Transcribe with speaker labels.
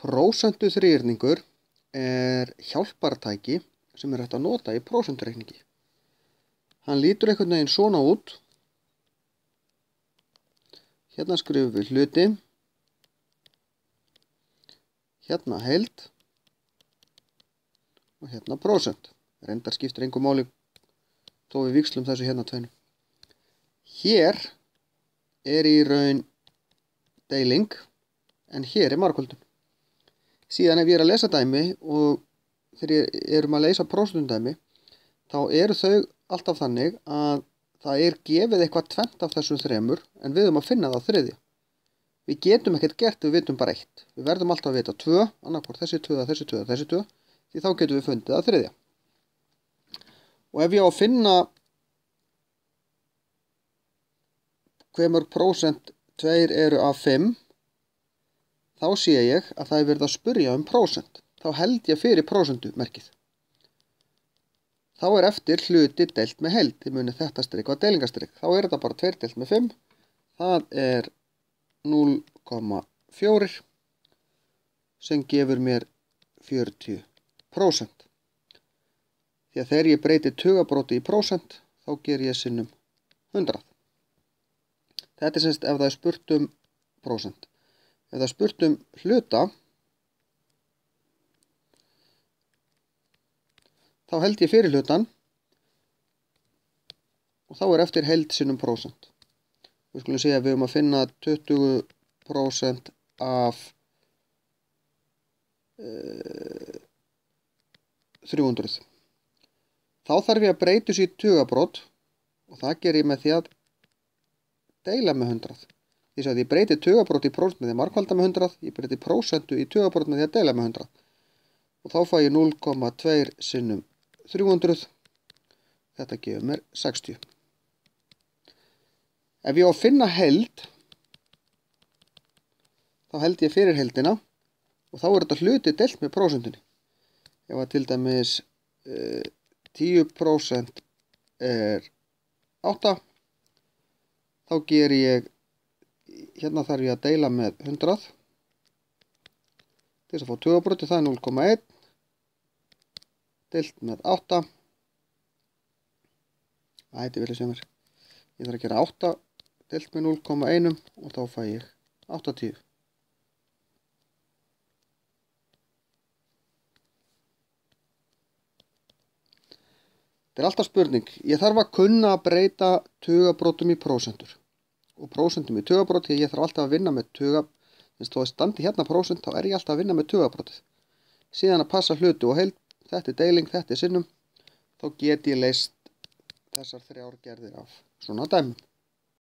Speaker 1: Prósentu þríhyrningur er hjálpartæki sem er hægt að nota í prósentureikningi. Hann lítur einhvern veginn svona út. Hérna skrifum við hluti. Hérna heild. Og hérna prósent. Reyndar skiptir engu máli þó við víxlum þessu hérna tveinu. Hér er í raun deiling, en hér er margföldun. Síðan ef ég er að lesa dæmi og þegar erum að leysa prósentudæmi, þá eru þau alltaf þannig að það er gefið eitthvað tvennt af þessum þremur, en við að finna það þriðja. Við getum ekkert gert, við vitum bara eitt. Við verðum alltaf að vita 2, annarkvort þessi 2, þessi 2, þessi 2, því þá getum við fundið það þriðja. Og ef ég á að finna hve mörg prósent 2 eru af 5, þá sé ég að það er verið að spyrja prósent. Þá held ég fyrir prósentumerkið. Þá er eftir hluti deilt með heild. Þið munið þetta strik og deilingastrik. Þá er þetta bara 2 deilt með 5. Það er 0,4 sem gefur mér 40%. Því að þegar ég breyti tugabróti í prósent, þá ger ég sinnum 100. Þetta er semst ef það er spurt prósent. Ef það er spurt hluta, þá held ég fyrir hlutan og þá er eftir heild sinnum prósent. Við skulum segja að við að finna 20% af 300. Þá þarf ég að breyta þessu í tugabrót og það ger ég með því að deila með 100. Því að ég breyti tugabrót í prósent með því að margfalda með 100, ég breyti prósentu í tugabrót með því að deila með 100. Og þá fæ ég 0,2 sinnum 300. Þetta gefur mér 60. Ef ég á að finna heild, þá held ég fyrir heildina og þá er þetta hluti deilt með prósentunni. Ef að til dæmis 10% er 8, þá ger ég, hérna þarf ég að deila með 100 til þess að fá tugabróti, það er 0,1 deilt með 8. Þetta vilja sem er. Ég þarf að gera 8 deilt með 0,1 og þá fæ ég 80. Þetta er alltaf spurning. Ég þarf að kunna að breyta tugabrótum í prósentur. Og prósentum í tugabrót, því ég þarf alltaf að vinna með tugabrót. Þess að það standi hérna prósent, þá er ég alltaf að vinna með tugabrótið. Síðan að passa hluti og heild, þetta er deiling, þetta er sinnum. Þá get ég leyst þessar 3 gerðir af svona dæmum.